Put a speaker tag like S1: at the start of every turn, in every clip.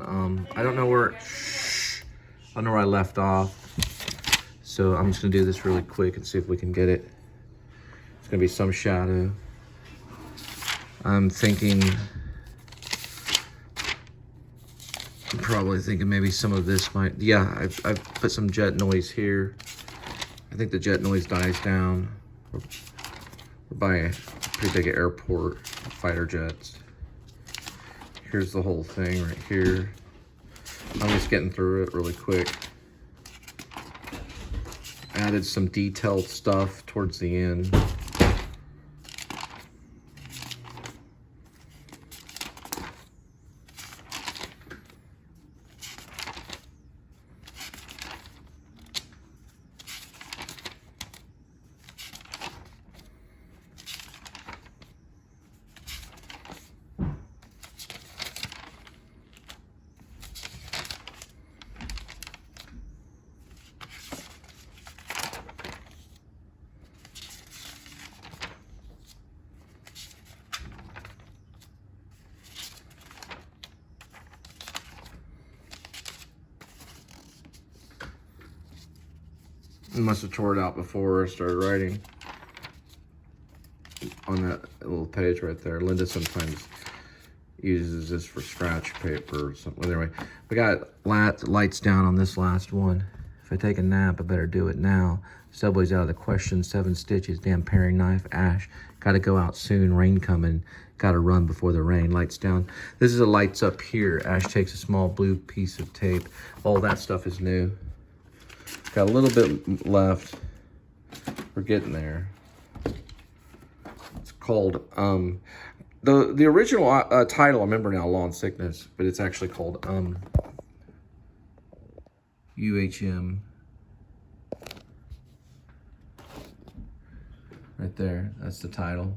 S1: I don't know where I left off, so I'm just gonna do this really quick and see if we can get it. It's gonna be some shadow. I'm probably thinking maybe some of this might, yeah, I've put some jet noise here. I think the jet noise dies down. We're by a pretty big airport, fighter jets. Here's the whole thing right here. I'm just getting through it really quick. Added some detailed stuff towards the end. I must have tore it out before I started writing. On that little page right there. Linda sometimes uses this for scratch paper or something. Anyway, we got lights down on this last one. If I take a nap, I better do it now. Subway's out of the question. 7 stitches. Damn paring knife. Ash. Gotta go out soon. Rain coming. Gotta run before the rain. Lights down. This is the lights up here. Ash takes a small blue piece of tape. All that stuff is new. Got a little bit left. We're getting there. It's called the original title. I remember now, Law and Sickness, but it's actually called UHM. Right there. That's the title.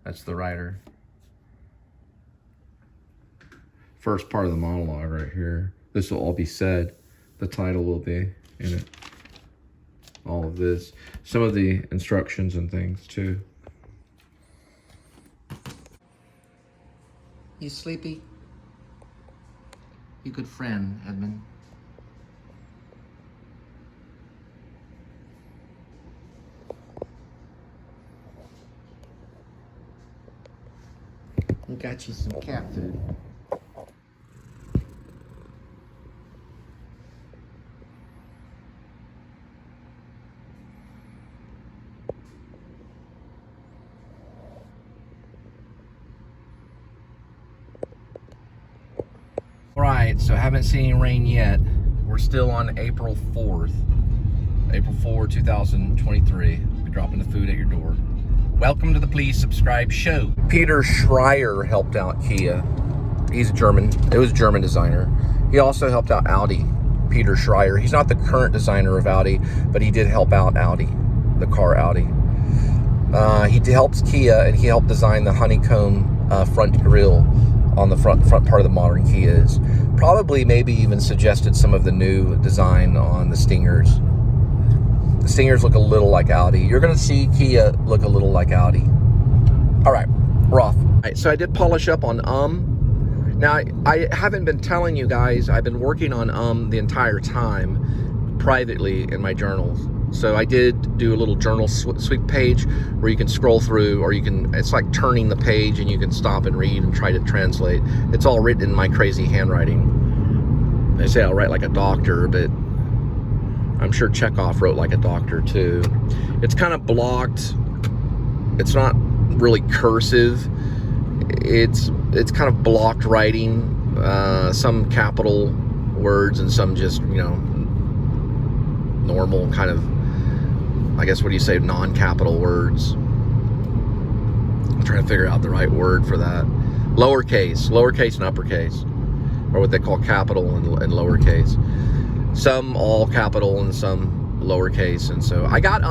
S1: That's the writer. First part of the monologue right here. This will all be said. The title will be in it. All of this. Some of the instructions and things too. You sleepy? You good friend, Edmund. We got you some cat food. Alright, so haven't seen any rain yet. We're still on April 4th. April 4, 2023. We're dropping the food at your door. Welcome to the Please Subscribe show. Peter Schreier helped out Kia. He's German. It was a German designer. He also helped out Audi. Peter Schreier. He's not the current designer of Audi, but he did help out Audi, the car Audi. He helps Kia, and he helped design the honeycomb front grille on the front part of the modern Kias. Probably maybe even suggested some of the new design on the Stingers. The Stingers look a little like Audi. You're gonna see Kia look a little like Audi. All right, we're off. All right, so I did polish up on Now, I haven't been telling you guys, I've been working on the entire time privately in my journals. So I did do a little journal sweep page where you can scroll through, or you can, it's like turning the page and you can stop and read and try to translate. It's all written in my crazy handwriting. They say I'll write like a doctor, but I'm sure Chekhov wrote like a doctor too. It's kind of blocked. It's not really cursive. It's kind of blocked writing. Some capital words and some just, you know, normal kind of, I guess, what do you say, non-capital words. I'm trying to figure out the right word for that. Lowercase and uppercase, or what they call capital and lowercase. Some all capital and some lowercase, and so I got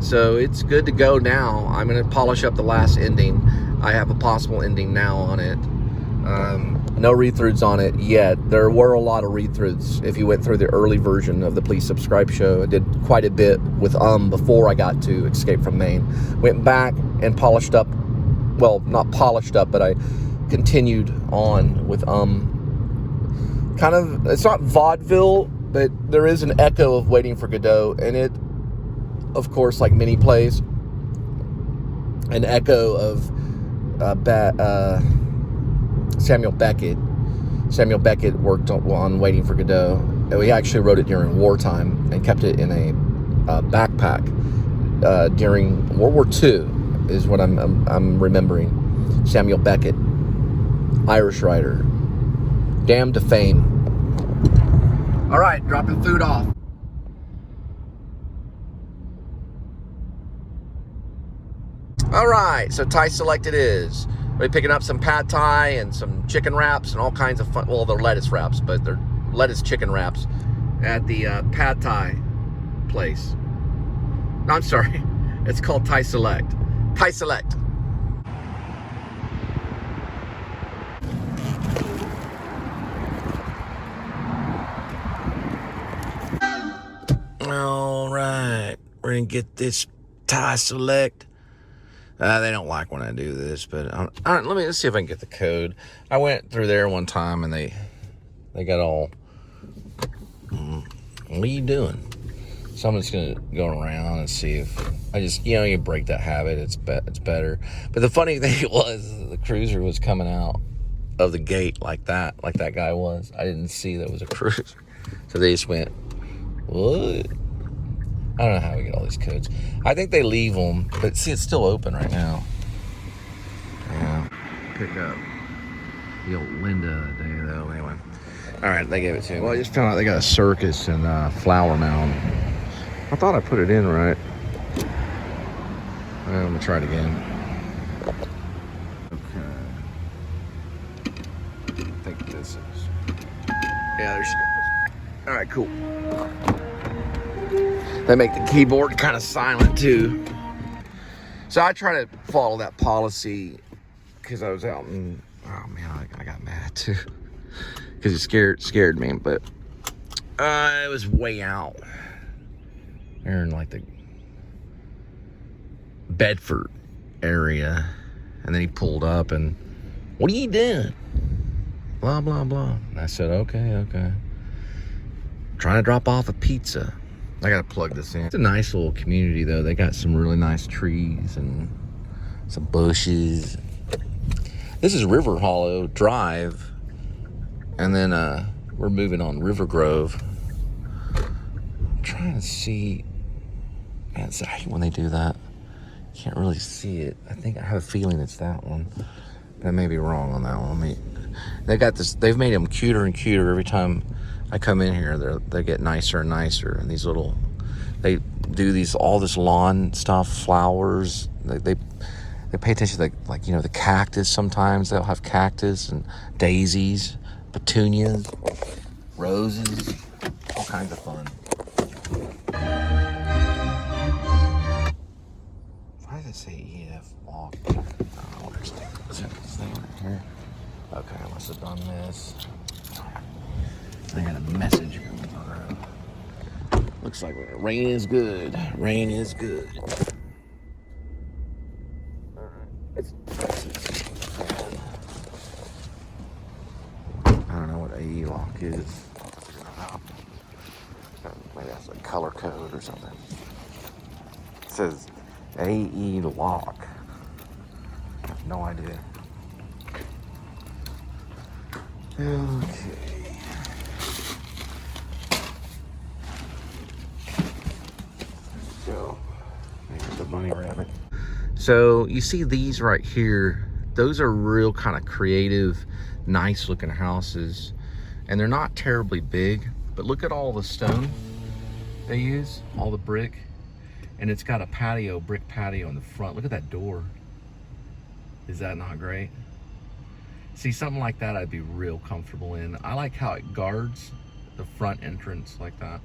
S1: so it's good to go now. I'm gonna polish up the last ending. I have a possible ending now on it. No read-throughs on it yet. There were a lot of read-throughs if you went through the early version of the Please Subscribe show. I did quite a bit with before I got to Escape from Maine. Went back and polished up, well, not polished up, but I continued on with kind of, it's not vaudeville, but there is an echo of Waiting for Godot, and it, of course, like many plays, an echo of Samuel Beckett. Samuel Beckett worked on Waiting for Godot. He actually wrote it during wartime and kept it in a backpack during World War II, is what I'm remembering. Samuel Beckett, Irish writer, damned to fame. All right, dropping food off. All right, so Thai Select it is. We're picking up some pad Thai and some chicken wraps and all kinds of fun. Well, they're lettuce wraps, but they're lettuce chicken wraps at the pad Thai place. No, I'm sorry. It's called Thai Select. Thai Select. All right, we're gonna get this Thai Select. They don't like when I do this, but let's see if I can get the code. I went through there one time and they got all. What are you doing? So I'm just gonna go around and see if I just, you break that habit. It's better. But the funny thing was, the cruiser was coming out of the gate like that guy was. I didn't see that was a cruiser, so they just went, what? I don't know how we get all these codes. I think they leave them, but see, it's still open right now. Yeah. Pick up the old Linda day, though. Anyway. All right, they gave it to me. Well, I just found out they got a circus in Flower Mound. I thought I put it in right. I'm gonna try it again. Okay. I think this is. Yeah, there she goes. All right, cool. They make the keyboard kind of silent too. So I try to follow that policy because I was out and, oh man, I got mad too. Because it scared me, but it was way out. They're in like the Bedford area. And then he pulled up and, what are you doing? Blah, blah, blah. And I said, okay. Trying to drop off a pizza. I gotta plug this in. It's a nice little community though. They got some really nice trees and some bushes. This is River Hollow Drive. And then we're moving on River Grove. I'm trying to see. Man, I hate when they do that. Can't really see it. I have a feeling it's that one. I may be wrong on that one. They got this, they've made them cuter and cuter every time I come in here. They get nicer and nicer, and these little, they do all this lawn stuff, flowers. They pay attention to like the cactus. Sometimes they'll have cactus and daisies, petunias, roses, all kinds of fun. Why does it say EF log? Oh, where's this thing right here? Okay, I must have done this. I got a message coming through. Looks like rain is good. Rain is good. I don't know what AE lock is. Maybe that's a color code or something. It says AE lock. I have no idea. Okay. So, there's the bunny rabbit. So you see these right here, those are real kind of creative, nice looking houses. And they're not terribly big, but look at all the stone they use, all the brick. And it's got a patio, brick patio in the front. Look at that door. Is that not great? See, something like that I'd be real comfortable in. I like how it guards the front entrance like that.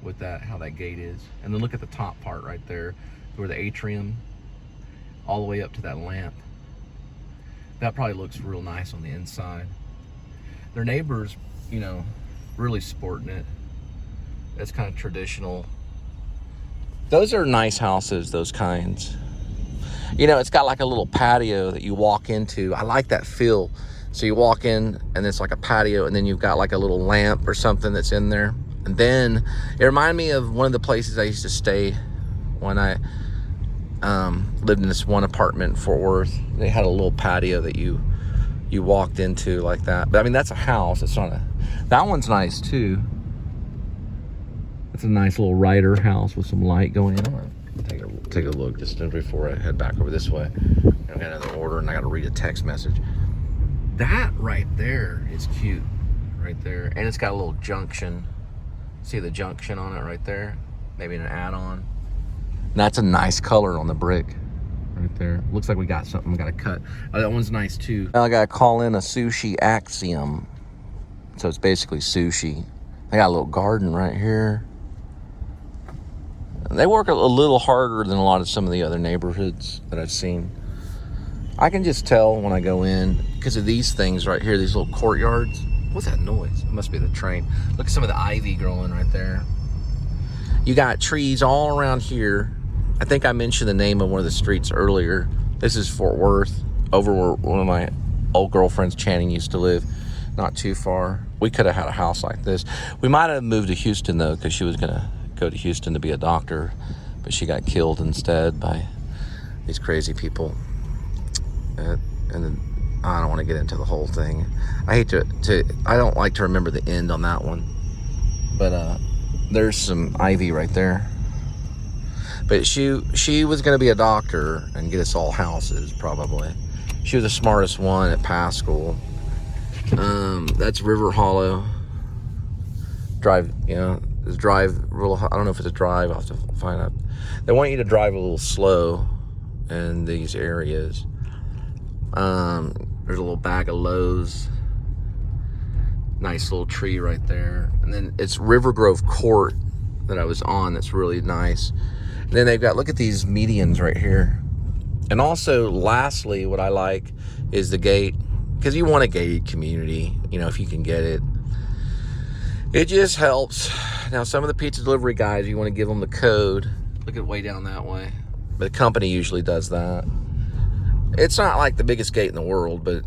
S1: With that, how that gate is. And then look at the top part right there, where the atrium, all the way up to that lamp. That probably looks real nice on the inside. Their neighbors, really sporting it. It's kind of traditional. Those are nice houses, those kinds. You know, it's got like a little patio that you walk into. I like that feel. So you walk in and it's like a patio, and then you've got like a little lamp or something that's in there. And then it reminded me of one of the places I used to stay when I lived in this one apartment in Fort Worth. They had a little patio that you walked into like that. But I mean, that's a house. It's not a, that one's nice too. It's a nice little writer house with some light going in. I'm gonna take a look just before I head back over this way. I've got another order and I got to read a text message. That right there is cute, right there. And it's got a little junction. See the junction on it right there? Maybe an add-on. And that's a nice color on the brick right there. Looks like we got something we got to cut. Oh, that one's nice too. Now I got to call in a Sushi Axiom. So it's basically sushi. They got a little garden right here. They work a little harder than a lot of some of the other neighborhoods that I've seen. I can just tell when I go in because of these things right here, these little courtyards. What's that noise? It must be the train. Look at some of the ivy growing right there. You got trees all around here. I think I mentioned the name of one of the streets earlier. This is Fort Worth, over where one of my old girlfriends, Channing, used to live. Not too far. We could have had a house like this. We might have moved to Houston though, because she was gonna go to Houston to be a doctor, but she got killed instead by these crazy people. And then I don't want to get into the whole thing. I hate I don't like to remember the end on that one. But there's some ivy right there. But she was going to be a doctor and get us all houses probably. She was the smartest one at pass school. That's River Hollow Drive. You know, this drive. I don't know if it's a drive. I'll have to find out. They want you to drive a little slow in these areas. There's a little bag of Lowe's. Nice little tree right there. And then it's River Grove Court that I was on. That's really nice. And then they've got, look at these medians right here. And also, lastly, what I like is the gate. Because you want a gated community, you know, if you can get it. It just helps. Now, some of the pizza delivery guys, you want to give them the code. Look at way down that way. But the company usually does that. It's not like the biggest gate in the world, but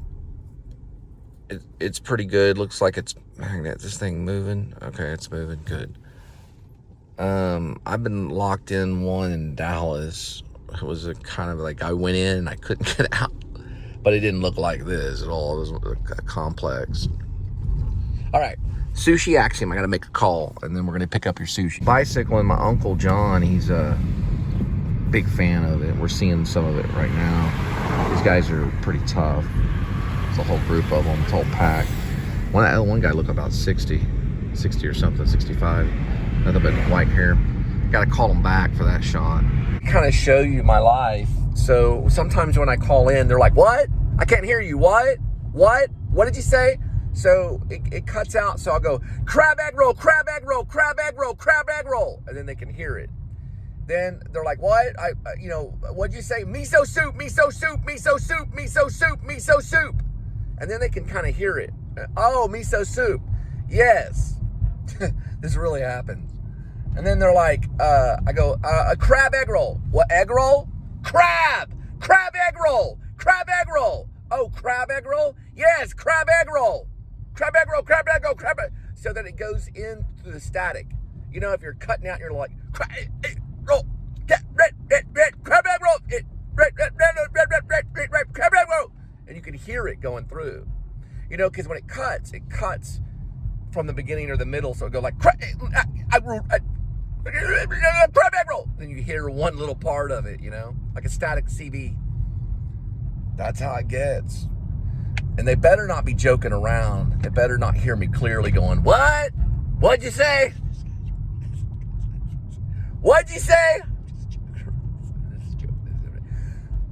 S1: it's pretty good. Looks like it's, this thing moving. Okay, it's moving good. I've been locked in one in Dallas. It was a kind of like, I went in and I couldn't get out, but it didn't look like this at all. It was a complex. All right, Sushi Axiom. I got to make a call and then we're going to pick up your sushi. Bicycling, my Uncle John, he's a big fan of it. We're seeing some of it right now. These guys are pretty tough. It's a whole group of them, it's a whole pack. One guy looked about 60 or something, 65. Nothing but white hair. Got to call him back for that shot. Kind of show you my life. So sometimes when I call in, they're like, what? I can't hear you. What? What did you say? So it cuts out. So I'll go, crab egg roll, crab egg roll, crab egg roll, crab egg roll. And then they can hear it. Then they're like, what? What'd you say? Miso soup, miso soup, miso soup, miso soup, miso soup. And then they can kind of hear it. Oh, miso soup. Yes. This really happens. And then they're like, I go, a crab egg roll. What egg roll? Crab egg roll, crab egg roll. Oh, crab egg roll? Yes, crab egg roll. Crab egg roll, crab egg roll, crab egg. So that it goes into the static. You know, if you're cutting out, you're like, crab egg roll, crab egg roll, crab egg roll. And you can hear it going through. You know, because when it cuts from the beginning or the middle. So it go like, crab egg roll. Then you hear one little part of it, you know, like a static CB. That's how it gets. And they better not be joking around. They better not hear me clearly going, what? What'd you say? What'd you say?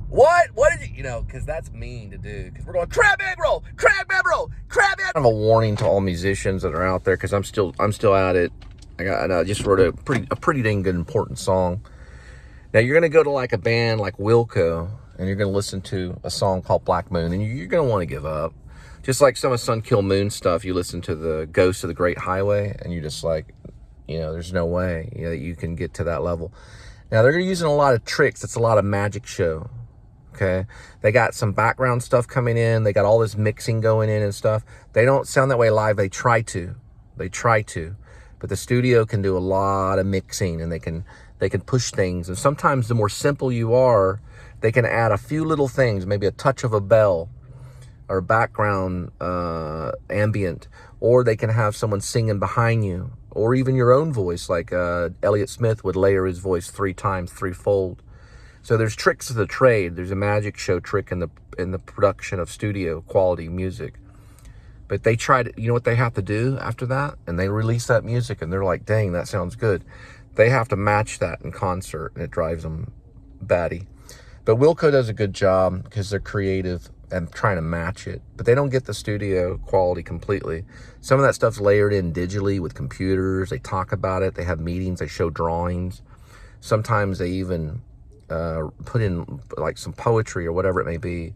S1: What did you know, because that's mean to do. Because we're going, crab egg roll, crab egg roll, crab egg. I have a warning to all musicians that are out there, because I'm still at it. I just wrote a pretty dang good important song. Now you're gonna go to like a band like Wilco, and you're gonna listen to a song called Black Moon, and you're gonna want to give up. Just like some of Sun Kill Moon stuff, you listen to the Ghost of the Great Highway, and you're just like, you know, there's no way, you know, that you can get to that level. Now they're using a lot of tricks. It's a lot of magic show. okay? They got some background stuff coming in. They got all this mixing going in and stuff. They don't sound that way live. They try to. But the studio can do a lot of mixing, and they can push things. And sometimes the more simple you are, they can add a few little things, maybe a touch of a bell or background ambient, or they can have someone singing behind you, or even your own voice, like Elliott Smith would layer his voice 3 times, threefold. So there's tricks of the trade. There's a magic show trick in the production of studio quality music. But they tried, you know what they have to do after that? And they release that music, and they're like, dang, that sounds good. They have to match that in concert, and it drives them batty. But Wilco does a good job because they're creative and trying to match it. But they don't get the studio quality completely. Some of that stuff's layered in digitally with computers. They talk about it. They have meetings. They show drawings. Sometimes they even put in like some poetry or whatever it may be.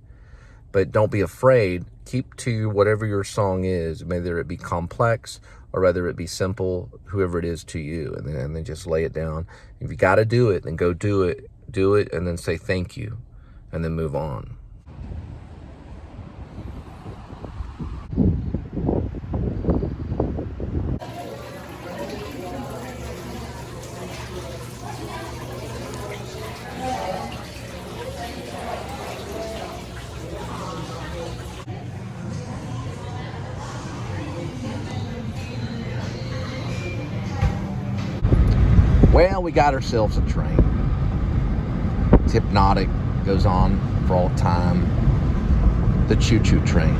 S1: But don't be afraid. Keep to whatever your song is, whether it be complex or whether it be simple, whoever it is to you, and then just lay it down. If you got to do it, then go do it. Do it, and then say thank you, and then move on. Well, we got ourselves a train. It's hypnotic, goes on for all time. The choo-choo train.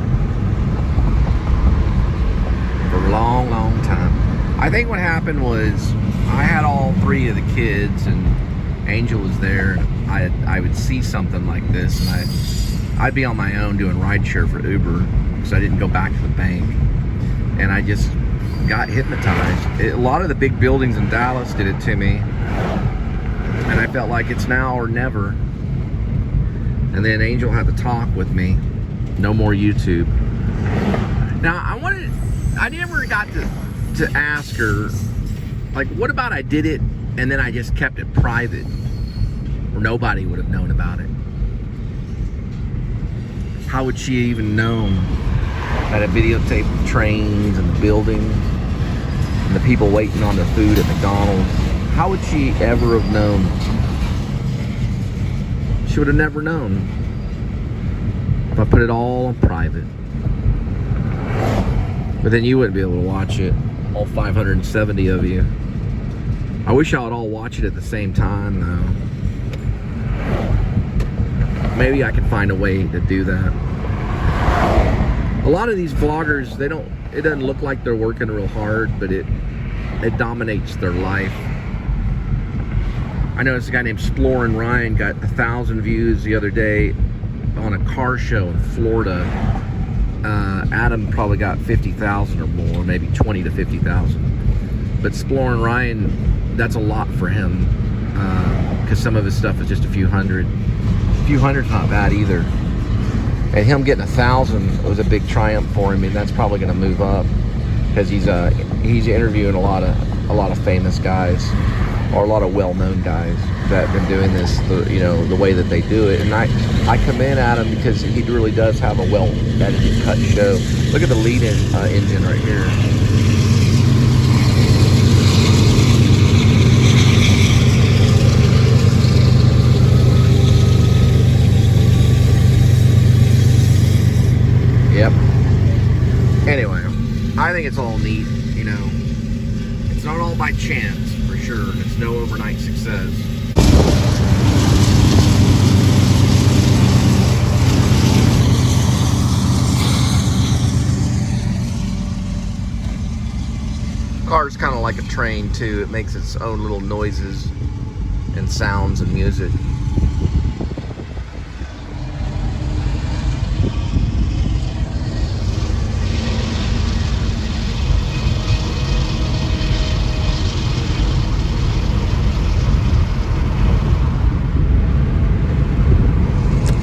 S1: For a long, long time. I think what happened was I had all 3 of the kids, and Angel was there. I would see something like this, and I'd be on my own doing rideshare for Uber because I didn't go back to the bank. And I just got hypnotized. A lot of the big buildings in Dallas did it to me, and I felt like it's now or never. And then Angel had to talk with me. No more YouTube. Now I never got to ask her, like, what about I did it and then I just kept it private where nobody would have known about it? How would she even known that I videotaped the trains and the buildings and the people waiting on their food at McDonald's? How would she ever have known? She would have never known if I put it all on private. But then you wouldn't be able to watch it, all 570 of you. I wish y'all would all watch it at the same time, though. Maybe I could find a way to do that. A lot of these vloggers, it doesn't look like they're working real hard, but it dominates their life. I know this guy named Explorin' Ryan got 1,000 views the other day on a car show in Florida. Adam probably got 50,000 or more, maybe 20 to 50,000. But Explorin' Ryan, that's a lot for him, because some of his stuff is just a few hundred. A few hundred's not bad either. And him getting 1,000 was a big triumph for him, and that's probably going to move up because he's interviewing a lot of famous guys, or a lot of well-known guys that have been doing this, the way that they do it. And I commend Adam because he really does have a well-edited, cut show. Look at the lead-in engine right here. Yep. Anyway, I think it's all neat, It's not all by chance, for sure. It's no overnight success. Car's kind of like a train, too. It makes its own little noises and sounds and music.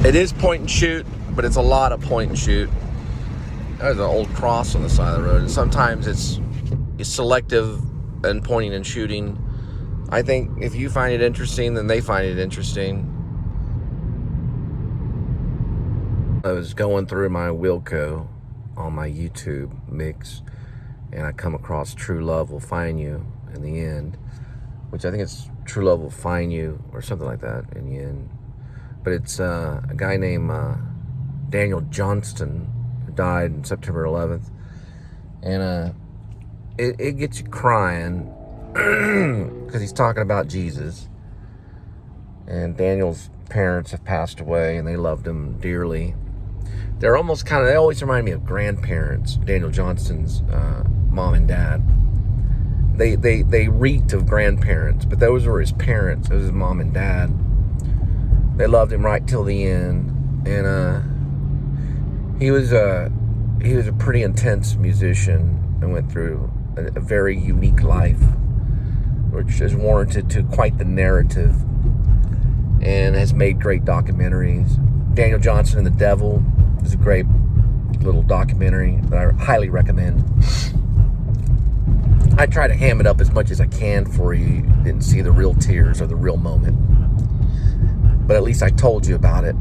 S1: It is point and shoot, but it's a lot of point and shoot. There's an old cross on the side of the road, and sometimes it's selective and pointing and shooting. I think if you find it interesting, then they find it interesting. I was going through my Wilco on my YouTube mix, and I come across True Love Will Find You in the End, which I think it's True Love Will Find You or something like that in the end. But it's a guy named Daniel Johnston who died on September 11th. And it gets you crying because he's talking about Jesus. And Daniel's parents have passed away, and they loved him dearly. They're almost kind of, they always remind me of grandparents, Daniel Johnston's mom and dad. They reeked of grandparents, but those were his parents. It was his mom and dad. They loved him right till the end. And he was a pretty intense musician and went through a very unique life, which has warranted to quite the narrative and has made great documentaries. Daniel Johnston and the Devil is a great little documentary that I highly recommend. I try to ham it up as much as I can for you. You didn't see the real tears or the real moment, but at least I told you about it.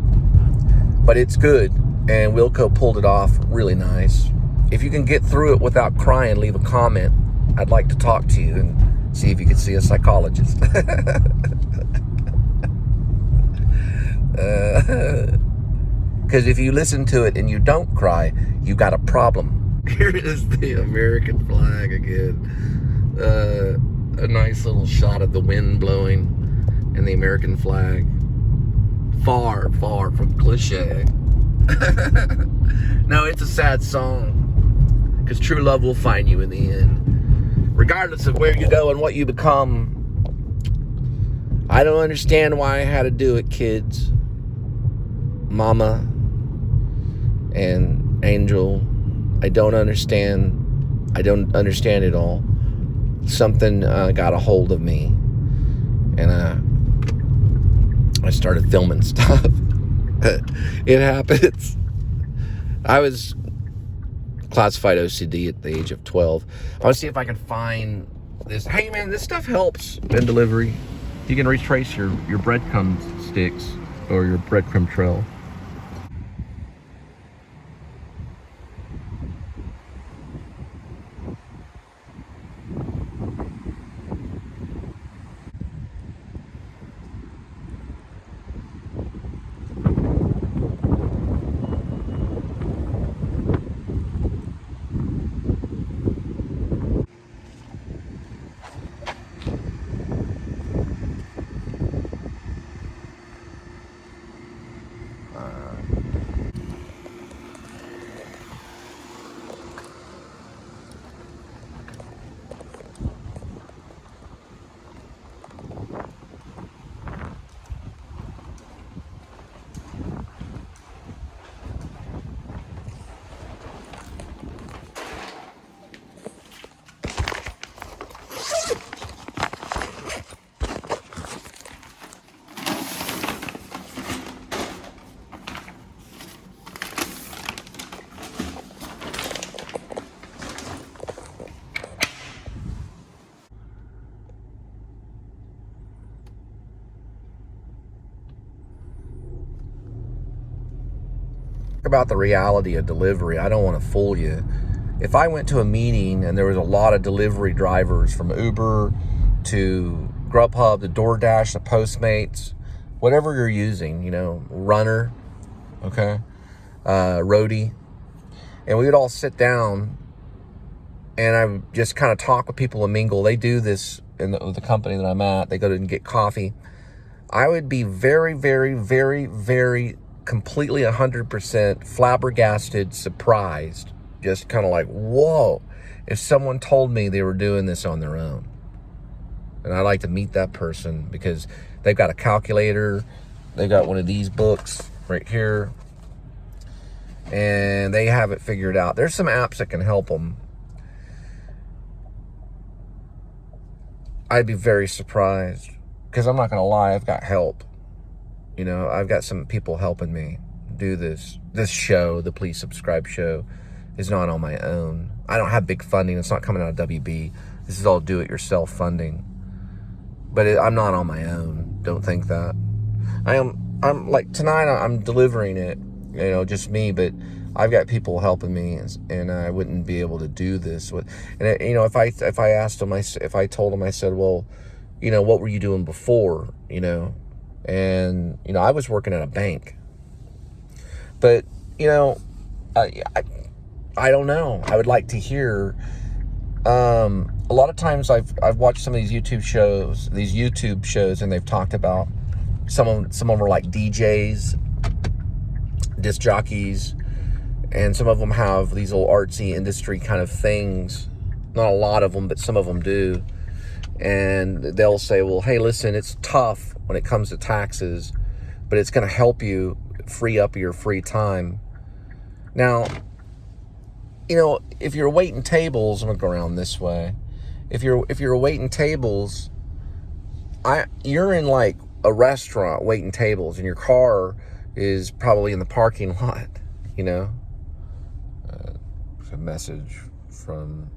S1: But it's good, and Wilco pulled it off really nice. If you can get through it without crying, leave a comment. I'd like to talk to you and see if you could see a psychologist. Because if you listen to it and you don't cry, you got a problem. Here is the American flag again. A nice little shot of the wind blowing and the American flag. Far, far from cliche. No, it's a sad song, because true love will find you in the end, regardless of where you go and what you become. I don't understand why I had to do it, kids. Mama and Angel, I don't understand it all. Something got a hold of me, and I started filming stuff. It happens. I was classified OCD at the age of 12. I want to see if I can find this. Hey man, this stuff helps in delivery. You can retrace your breadcrumb sticks or your breadcrumb trail. About the reality of delivery. I don't want to fool you. If I went to a meeting and there was a lot of delivery drivers from Uber to Grubhub to DoorDash to Postmates, whatever you're using, you know, Runner, okay, Roadie, and we would all sit down and I would just kind of talk with people and mingle. They do this in the company that I'm at. They go to and get coffee. I would be very, very, very, very completely 100% flabbergasted, surprised, just kind of like, whoa, if someone told me they were doing this on their own. And I'd like to meet that person because they've got a calculator, they've got one of these books right here, and they have it figured out. There's some apps that can help them. I'd be very surprised, because I'm not going to lie, I've got help. You know, I've got some people helping me do this. This show, the Please Subscribe show, is not on my own. I don't have big funding. It's not coming out of WB. This is all do-it-yourself funding. But I'm not on my own. Don't think that. I'm like, tonight I'm delivering it, you know, just me, but I've got people helping me, and I wouldn't be able to do this with. And you know, if I asked them, if I told them, I said, well, you know, what were you doing before, you know? And you know, I was working at a bank, but you know, I don't know. I would like to hear. A lot of times I've watched some of these YouTube shows, and they've talked about some of them are like DJs, disc jockeys, and some of them have these little artsy industry kind of things. Not a lot of them, but some of them do. And they'll say, well, hey, listen, it's tough when it comes to taxes, but it's going to help you free up your free time. Now, you know, if you're waiting tables, I'm going to go around this way. If you're waiting tables, you're in like a restaurant waiting tables, and your car is probably in the parking lot, you know. A message from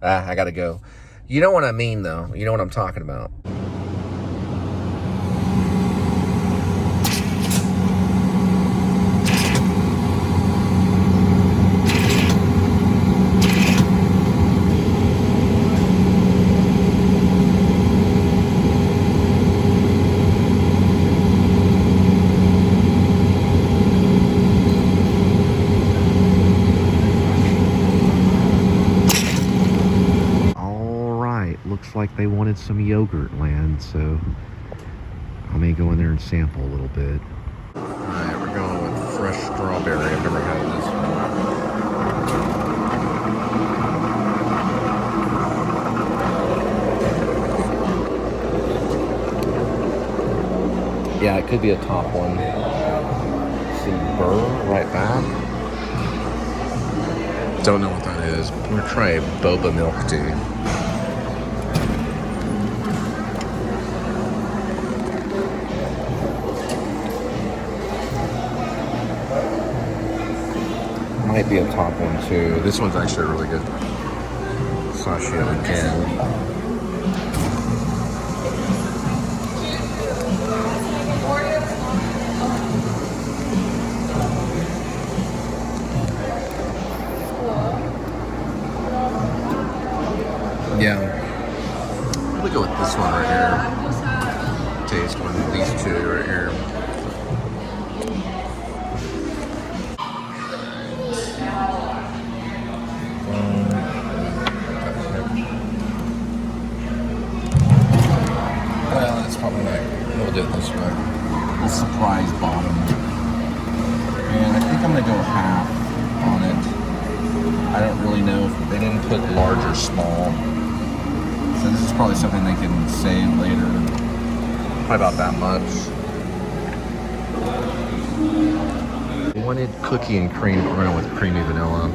S1: I gotta go. You know what I mean, though. You know what I'm talking about. Looks like they wanted some yogurt land, so I may go in there and sample a little bit. Alright, we're going with fresh strawberry. I've never had this one. Yeah, it could be a top one. See, burr right back. Don't know what that is. I'm gonna try a boba milk tea. Might be a top one too. This one's actually really good. Sushi again. Yeah. We'll go with this one right here. Taste one of these two right here. Well, that's probably not. We'll do it this way. The surprise bottom. And I think I'm gonna go half on it. I don't really know if they didn't put large or small. So this is probably something they can save later. Probably about that much. I wanted cookie and cream. We're going with creamy vanilla.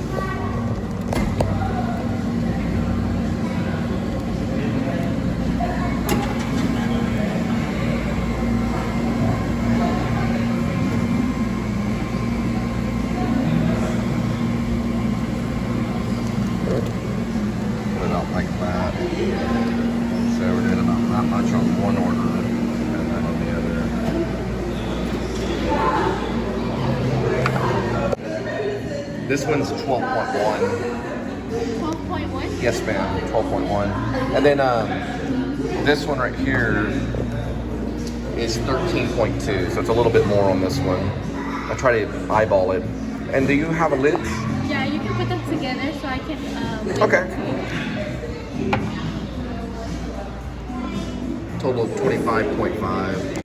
S1: This one's 12.1.
S2: 12.1?
S1: Yes, ma'am. 12.1. And then this one right here is 13.2, so it's a little bit more on this one. I try to eyeball it. And do you have a lid?
S2: Yeah, you can put them together so I can.
S1: Okay. Total of 25.5.